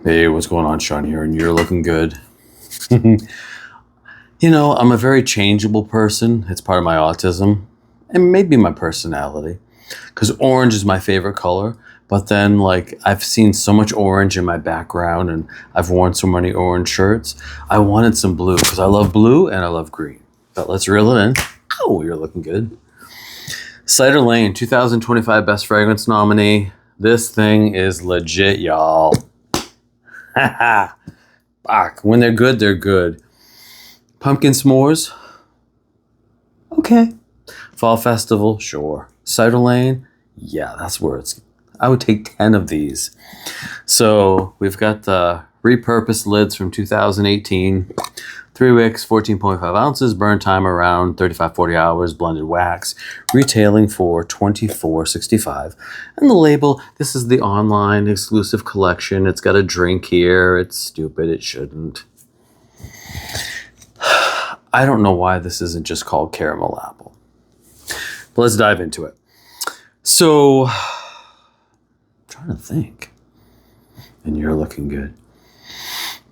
Hey, what's going on, Shawn here? And you're looking good. I'm a very changeable person. It's part of my autism and maybe my personality. Because orange is my favorite color. But then, I've seen so much orange in my background and I've worn so many orange shirts. I wanted some blue because I love blue and I love green. But let's reel it in. Oh, you're looking good. Cider Lane, 2025 Best Fragrance nominee. This thing is legit, y'all. Fuck. When they're good, they're good. Pumpkin s'mores? Okay. Fall festival? Sure. Cider Lane? Yeah, that's where I would take 10 of these. So we've got the repurposed lids from 2018. 3 wicks, 14.5 ounces, burn time around 35-40 hours, blended wax, retailing for $24.65. And the label, this is the online exclusive collection. It's got a drink here. It's stupid. It shouldn't. I don't know why this isn't just called caramel apple. But let's dive into it. So, I'm trying to think. And you're looking good.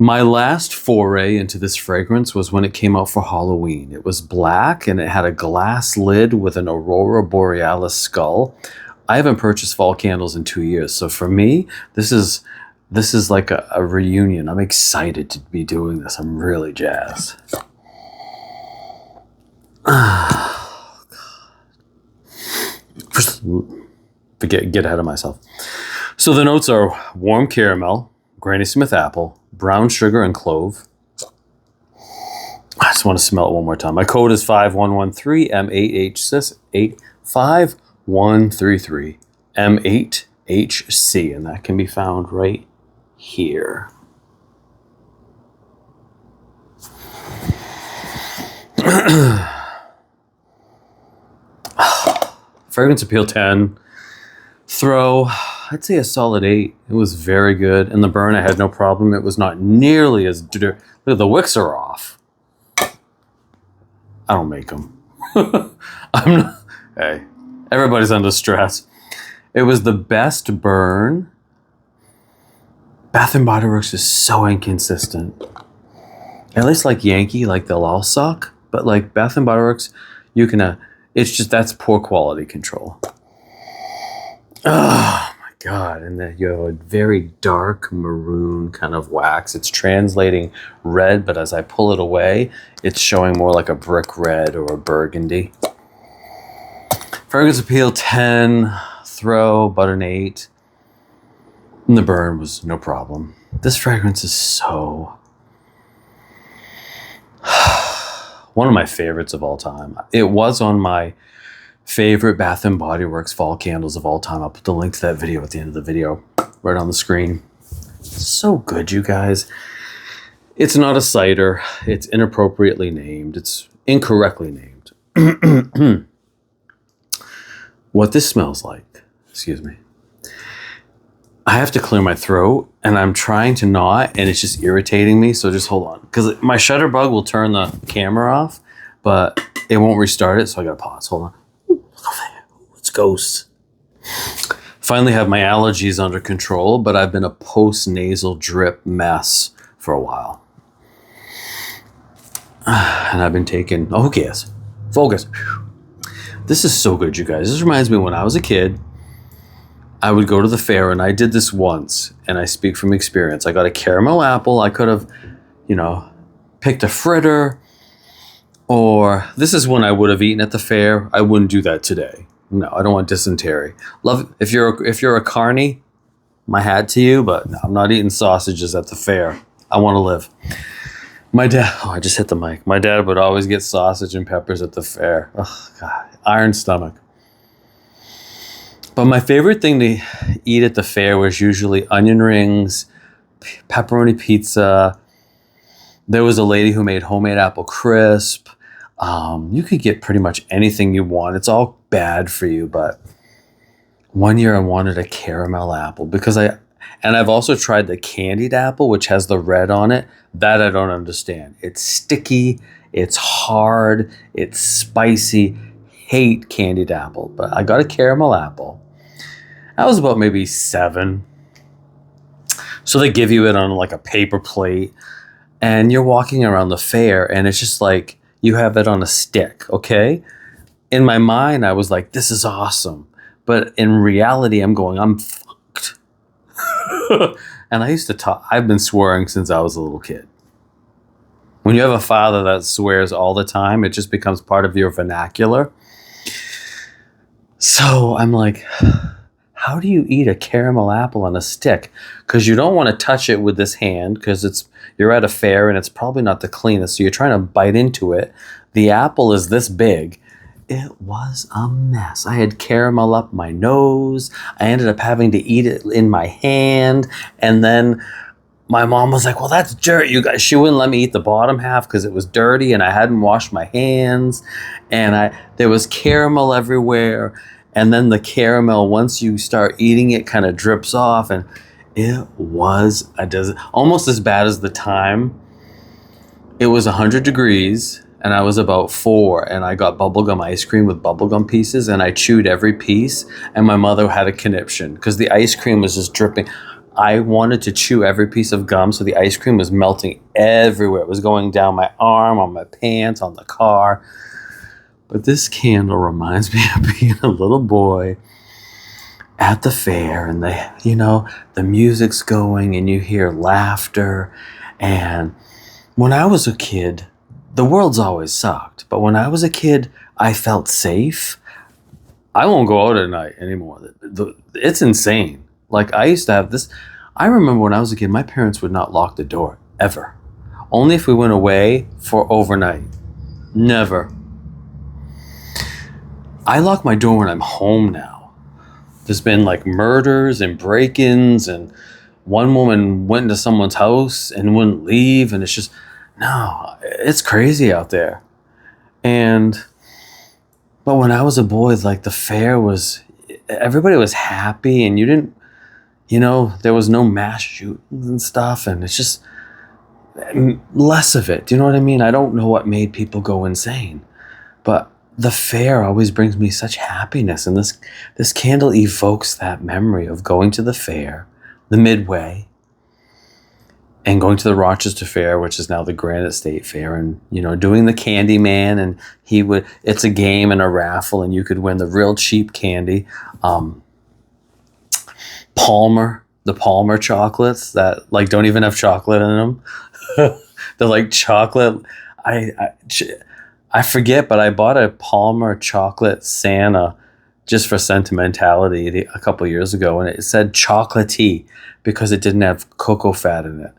My last foray into this fragrance was when it came out for Halloween. It was black and it had a glass lid with an Aurora Borealis skull. I haven't purchased fall candles in 2 years. So for me, this is like a reunion. I'm excited to be doing this. I'm really jazzed. Oh, God. First, get ahead of myself. So the notes are warm caramel, Granny Smith apple, brown sugar, and clove. I just want to smell it one more time. My code is 5113M8H5133 M8HC, and that can be found right here. Fragrance appeal 10. Throw, I'd say a solid 8. It was very good. And the burn, I had no problem. It was not nearly as look at the wicks are off. I don't make them. Hey, everybody's under stress. It was the best burn. Bath & Body Works is so inconsistent. At least like Yankee, they'll all suck. But Bath & Body Works, you can, it's just, that's poor quality control. Oh my God. And then you have a very dark maroon kind of wax. It's translating red, but as I pull it away, it's showing more like a brick red or a burgundy. Fragrance appeal 10, throw, but an 8. And the burn was no problem. This fragrance is so one of my favorites of all time. It was on my favorite Bath & Body Works fall candles of all time. I'll put the link to that video at the end of the video, right on the screen. So good, you guys. It's not a cider. It's inappropriately named. It's incorrectly named. What this smells like, excuse me. I have to clear my throat, and I'm trying to not, and it's just irritating me, so just hold on. Because my Shutterbug will turn the camera off, but it won't restart it, so I gotta pause. Hold on. It's ghosts. Finally have my allergies under control, but I've been a post-nasal drip mess for a while. And I've been taking, focus. This is so good, you guys. This reminds me when I was a kid, I would go to the fair, and I did this once, and I speak from experience. I got a caramel apple. I could have, picked a fritter, or this is when I would have eaten at the fair. I wouldn't do that today. No, I don't want dysentery. Love if you're a carny, my hat to you, but no, I'm not eating sausages at the fair. I want to live. My dad, I just hit the mic. My dad would always get sausage and peppers at the fair. Oh God, iron stomach. But my favorite thing to eat at the fair was usually onion rings, pepperoni pizza. There was a lady who made homemade apple crisp. You could get pretty much anything you want. It's all bad for you, but one year I wanted a caramel apple because I've also tried the candied apple, which has the red on it. That I don't understand. It's sticky, it's hard, it's spicy. Hate candied apple, but I got a caramel apple. I was about maybe 7. So they give you it on like a paper plate, and you're walking around the fair, and it's just like you have it on a stick, okay? In my mind, I was like, this is awesome. But in reality, I'm fucked. And I used to talk, I've been swearing since I was a little kid. When you have a father that swears all the time, it just becomes part of your vernacular. So I'm like, how do you eat a caramel apple on a stick? Because you don't want to touch it with this hand because you're at a fair and it's probably not the cleanest. So you're trying to bite into it. The apple is this big. It was a mess. I had caramel up my nose. I ended up having to eat it in my hand. And then my mom was like, well, that's dirt, you guys. She wouldn't let me eat the bottom half because it was dirty and I hadn't washed my hands. And there was caramel everywhere. And then the caramel, once you start eating it, kind of drips off. And it was almost as bad as the time. It was 100 degrees. And I was about 4, and I got bubblegum ice cream with bubblegum pieces, and I chewed every piece, and my mother had a conniption because the ice cream was just dripping. I wanted to chew every piece of gum, so the ice cream was melting everywhere. It was going down my arm, on my pants, on the car. But this candle reminds me of being a little boy at the fair, and the music's going, and you hear laughter. And when I was a kid, the world's always sucked, but when I was a kid, I felt safe. I won't go out at night anymore. It's insane. Like, I used to have this. I remember when I was a kid, my parents would not lock the door, ever. Only if we went away for overnight. Never. I lock my door when I'm home now. There's been like murders and break-ins, and one woman went into someone's house and wouldn't leave, and it's just... No, it's crazy out there. But when I was a boy, like, the fair everybody was happy, and you didn't, there was no mass shootings and stuff, and it's just less of it. Do you know what I mean? I don't know what made people go insane, but the fair always brings me such happiness, and this candle evokes that memory of going to the fair, the Midway, and going to the Rochester Fair, which is now the Granite State Fair, and, doing the Candy Man, and it's a game and a raffle, and you could win the real cheap candy. The Palmer chocolates that, like, don't even have chocolate in them. They're like chocolate. I forget, but I bought a Palmer chocolate Santa just for sentimentality a couple years ago, and it said chocolatey because it didn't have cocoa fat in it.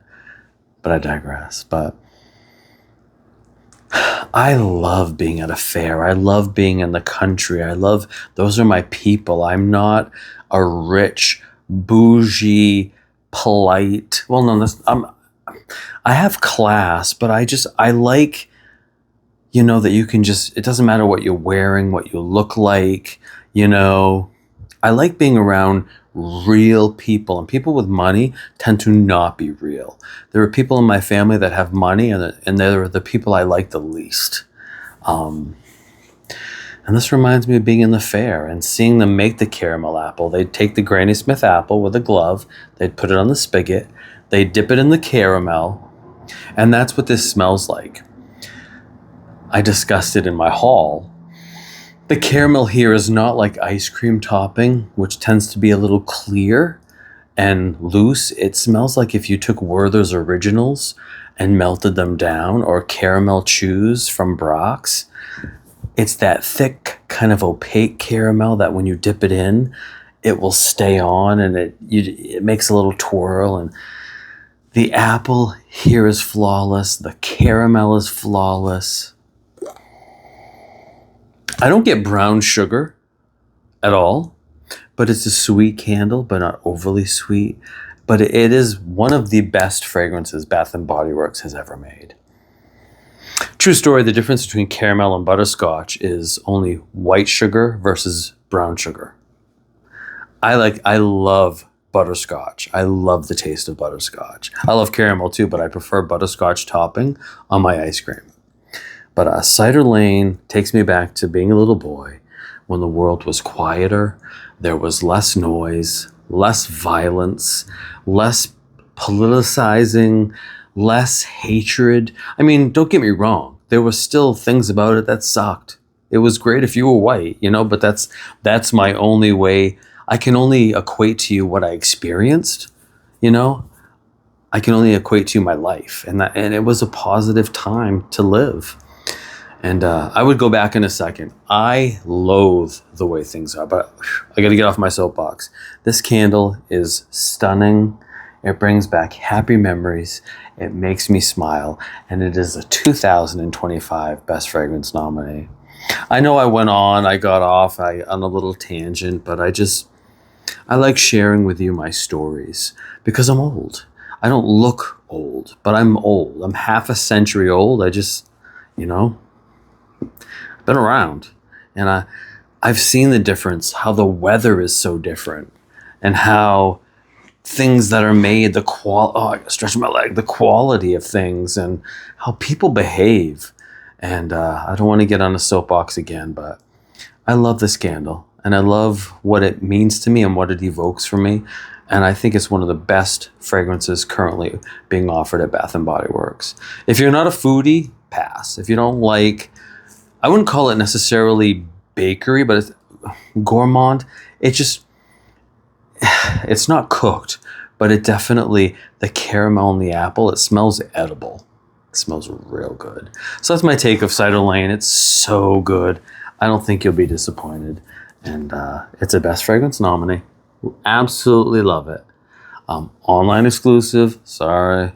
But I digress. But I love being at a fair. I love being in the country. Those are my people. I'm not a rich, bougie, polite. Well, no, I have class, but I like, that you can it doesn't matter what you're wearing, what you look like, I like being around real people, and people with money tend to not be real. There are people in my family that have money, and they're the people I like the least. And this reminds me of being in the fair and seeing them make the caramel apple. They'd take the Granny Smith apple with a glove, they'd put it on the spigot, they'd dip it in the caramel, and that's what this smells like. I discussed it in my haul. The caramel here is not like ice cream topping, which tends to be a little clear and loose. It smells like if you took Werther's Originals and melted them down, or caramel chews from Brock's. It's that thick, kind of opaque caramel that when you dip it in, it will stay on, and it makes a little twirl. And the apple here is flawless. The caramel is flawless. I don't get brown sugar at all, but it's a sweet candle, but not overly sweet. But it is one of the best fragrances Bath & Body Works has ever made. True story, the difference between caramel and butterscotch is only white sugar versus brown sugar. I love butterscotch. I love the taste of butterscotch. I love caramel too, but I prefer butterscotch topping on my ice cream. But Cider Lane takes me back to being a little boy when the world was quieter, there was less noise, less violence, less politicizing, less hatred. I mean, don't get me wrong. There were still things about it that sucked. It was great if you were white, you know, but that's my only way. I can only equate to you what I experienced, you know. I can only equate to my life, and it was a positive time to live. And I would go back in a second. I loathe the way things are, but I got to get off my soapbox. This candle is stunning. It brings back happy memories. It makes me smile, and it is a 2025 Best Fragrance nominee. I know I went on, I got off on a little tangent, but I like sharing with you my stories because I'm old. I don't look old, but I'm old. I'm half a century old. You know, I've been around, and I've seen the difference, how the weather is so different, and how things that are made, I gotta stretch my leg, the quality of things, and how people behave. And I don't want to get on a soapbox again, but I love this candle, and I love what it means to me and what it evokes for me. And I think it's one of the best fragrances currently being offered at Bath & Body Works. If you're not a foodie, pass. If you don't like, I wouldn't call it necessarily bakery, but it's gourmand. It's not cooked, but it definitely, the caramel and the apple, it smells edible. It smells real good. So that's my take of Cider Lane. It's so good. I don't think you'll be disappointed. And it's a Best Fragrance nominee. Absolutely love it. Online exclusive. Sorry.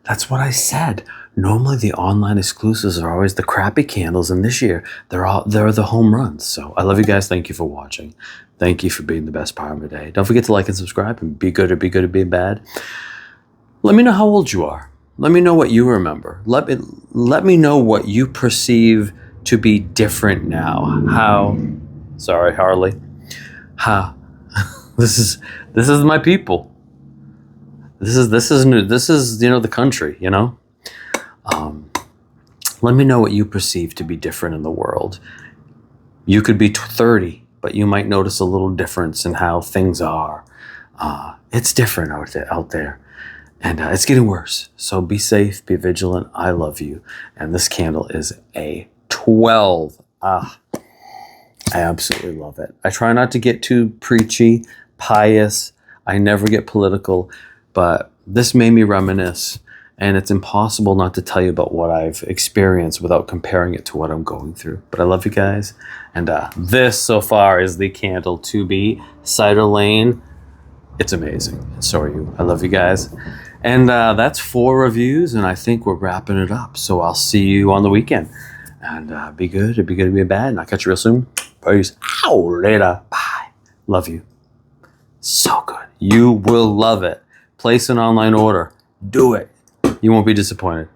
That's what I said. Normally the online exclusives are always the crappy candles, and this year they're the home runs. So I love you guys. Thank you for watching. Thank you for being the best part of my day. Don't forget to like and subscribe, and be good or be bad. Let me know how old you are. Let me know what you remember. Let me know what you perceive to be different now. Sorry, Harley. This is my people. This is new. This is, you know, the country, you know. Let me know what you perceive to be different in the world. You could be 30, but you might notice a little difference in how things are. It's different out there. And it's getting worse. So be safe, be vigilant. I love you. And this candle is a 12. I absolutely love it. I try not to get too preachy, pious. I never get political. But this made me reminisce. And it's impossible not to tell you about what I've experienced without comparing it to what I'm going through. But I love you guys. And this so far is the candle to be Cider Lane. It's amazing. And so are you. I love you guys. And that's 4 reviews, and I think we're wrapping it up. So I'll see you on the weekend. And be good or be bad. And I'll catch you real soon. Peace. Ow, later. Bye. Love you. So good. You will love it. Place an online order. Do it. You won't be disappointed.